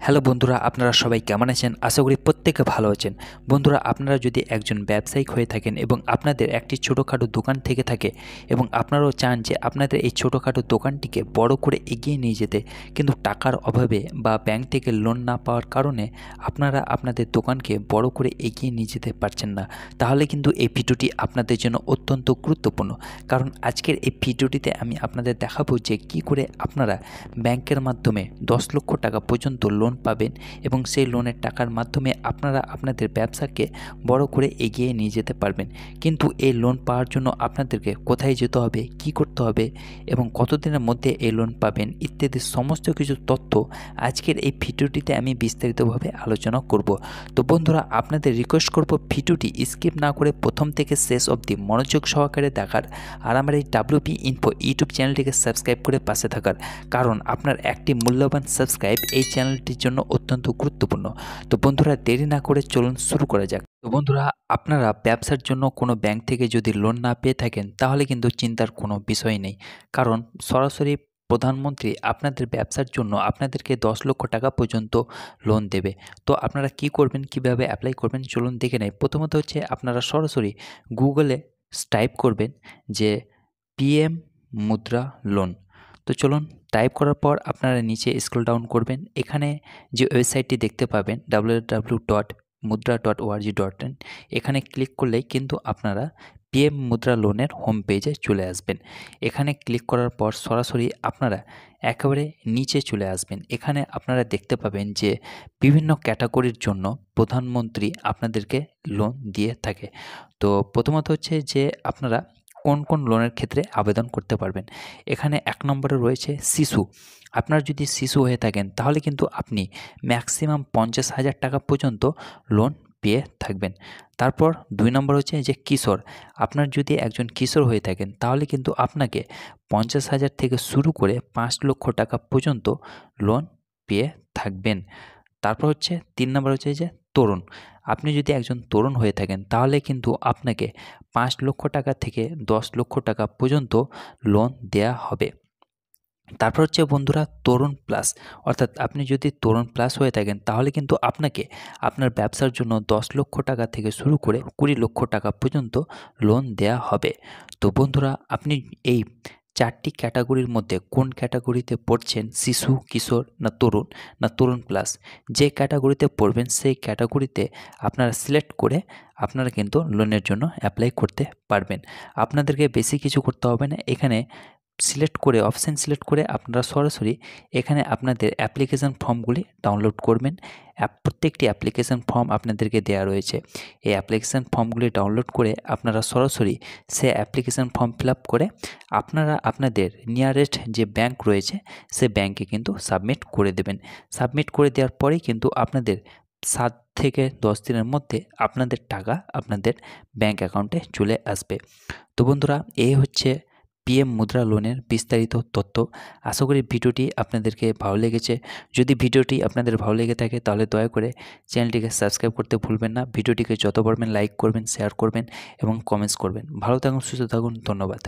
Hello বন্ধুরা, আপনারা সবাই কেমন আছেন? আশা করি প্রত্যেকে ভালো আছেন। বন্ধুরা, আপনারা যদি একজন ব্যবসায়িক হয়ে থাকেন এবং আপনাদের একটি ছোটোখাটো দোকান থেকে থাকে এবং আপনারাও চান যে আপনাদের এই ছোটোখাটো দোকানটিকে বড় করে এগিয়ে নিয়ে যেতে, কিন্তু টাকার অভাবে বা ব্যাংক থেকে লোন না পাওয়ার কারণে আপনারা আপনাদের দোকানকে বড় করে এগিয়ে নিয়ে যেতে পারছেন না, তাহলে কিন্তু এই ভিডিওটি আপনাদের জন্য অত্যন্ত গুরুত্বপূর্ণ। কারণ আজকের এই ভিডিওটিতে আমি আপনাদের দেখাবো যে কী করে আপনারা ব্যাংকের মাধ্যমে 10 লক্ষ টাকা পর্যন্ত লোন পাবেন এবং সেই লোনের টাকার মাধ্যমে আপনারা আপনাদের ব্যবসাকে বড় করে এগিয়ে নিয়ে যেতে পারবেন। কিন্তু এই লোন পাওয়ার জন্য আপনাদেরকে কোথায় যেতে হবে, কি করতে হবে এবং কতদিনের মধ্যে এই লোন পাবেন ইত্যাদি সমস্ত কিছু তথ্য আজকের এই ভিডিওটিতে আমি বিস্তারিতভাবে আলোচনা করব। তো বন্ধুরা, আপনাদের রিকোয়েস্ট করব ভিডিওটি স্কিপ না করে প্রথম থেকে শেষ অবধি মনোযোগ সহকারে দেখার, আর আমার এই WP ইনফো ইউটিউব চ্যানেলটিকে সাবস্ক্রাইব করে পাশে থাকার, কারণ আপনার একটি মূল্যবান সাবস্ক্রাইব এই চ্যানেলটির জন্য অত্যন্ত গুরুত্বপূর্ণ। তো বন্ধুরা, দেরি না করে চলুন শুরু করা যাক। তো বন্ধুরা, আপনারা ব্যবসার জন্য কোনো ব্যাংক থেকে যদি লোন না পেয়ে থাকেন তাহলে কিন্তু চিন্তার কোনো বিষয় নেই, কারণ সরাসরি প্রধানমন্ত্রী আপনাদের ব্যবসার জন্য আপনাদেরকে 10 লক্ষ টাকা পর্যন্ত লোন দেবে। তো আপনারা কি করবেন, কিভাবে অ্যাপ্লাই করবেন চলুন দেখে নেই। প্রথমত হচ্ছে আপনারা সরাসরি গুগলে টাইপ করবেন যে PM মুদ্রা লোন। তো চলুন, টাইপ করার পর আপনারা নিচে স্ক্রল ডাউন করবেন। এখানে যে ওয়েবসাইটটি দেখতে পাবেন www.mudra.org.in, এখানে ক্লিক করলেই কিন্তু আপনারা PM মুদ্রা লোনের হোম পেজে চলে আসবেন। এখানে ক্লিক করার পর সরাসরি আপনারা একেবারে নিচে চলে আসবেন। এখানে আপনারা দেখতে পাবেন যে বিভিন্ন ক্যাটাগরির জন্য প্রধানমন্ত্রী আপনাদেরকে লোন দিয়ে থাকে। তো প্রথমত হচ্ছে যে আপনারা কোন কোন লোনের ক্ষেত্রে আবেদন করতে পারবেন। এখানে 1 নম্বরে রয়েছে শিশু। আপনার যদি শিশু হয়ে থাকেন তাহলে কিন্তু আপনি ম্যাক্সিমাম 50,000 টাকা পর্যন্ত লোন পেয়ে থাকবেন। তারপর 2 নম্বর হচ্ছে যে কিশোর। আপনার যদি একজন কিশোর হয়ে থাকেন তাহলে কিন্তু আপনাকে 50,000 থেকে শুরু করে 5 লক্ষ টাকা পর্যন্ত লোন পেয়ে থাকবেন। তারপর হচ্ছে 3 নম্বর হচ্ছে যে তরুণ। আপনি যদি একজন তরুণ হয়ে থাকেন তাহলে কিন্তু আপনাকে 5 লক্ষ টাকা থেকে 10 লক্ষ টাকা পর্যন্ত লোন দেয়া হবে। তারপর হচ্ছে বন্ধুরা তরুণ প্লাস, অর্থাৎ আপনি যদি তরুণ প্লাস হয়ে থাকেন তাহলে কিন্তু আপনাকে আপনার ব্যবসার জন্য 10 লক্ষ টাকা থেকে শুরু করে 20 লক্ষ টাকা পর্যন্ত লোন দেয়া হবে। তো বন্ধুরা, আপনি এই 4টি ক্যাটাগরির মধ্যে কোন ক্যাটাগরিতে পড়ছেন, শিশু, কিশোর না তরুণ প্লাস, যে ক্যাটাগরিতে পড়বেন সেই ক্যাটাগরিতে আপনারা সিলেক্ট করে আপনারা কিন্তু লোনের জন্য অ্যাপ্লাই করতে পারবেন। আপনাদেরকে বেশি কিছু করতে হবে না। এখানে অপশান সিলেক্ট করে আপনারা সরাসরি এখানে আপনাদের অ্যাপ্লিকেশান ফর্মগুলি ডাউনলোড করবেন। প্রত্যেকটি অ্যাপ্লিকেশান ফর্ম আপনাদেরকে দেওয়া রয়েছে। এই অ্যাপ্লিকেশান ফর্মগুলি ডাউনলোড করে আপনারা সরাসরি সে অ্যাপ্লিকেশান ফর্ম ফিল আপ করে আপনারা আপনাদের নিয়ারেস্ট যে ব্যাংক রয়েছে সে ব্যাংকে কিন্তু সাবমিট করে দেবেন। সাবমিট করে দেওয়ার পরেই কিন্তু আপনাদের 7 থেকে 10 দিনের মধ্যে আপনাদের টাকা আপনাদের ব্যাংক অ্যাকাউন্টে চলে আসবে। তো বন্ধুরা, এই হচ্ছে PM মুদ্রা লোনের বিস্তারিত তথ্য। আশা করি ভিডিওটি আপনাদেরকে ভালো লেগেছে। যদি ভিডিওটি আপনাদের ভালো লেগে থাকে তাহলে দয়া করে চ্যানেলটিকে সাবস্ক্রাইব করতে ভুলবেন না। ভিডিওটিকে যত পারবেন লাইক করবেন, শেয়ার করবেন এবং কমেন্টস করবেন। ভালো থাকুন, সুস্থ থাকুন। ধন্যবাদ।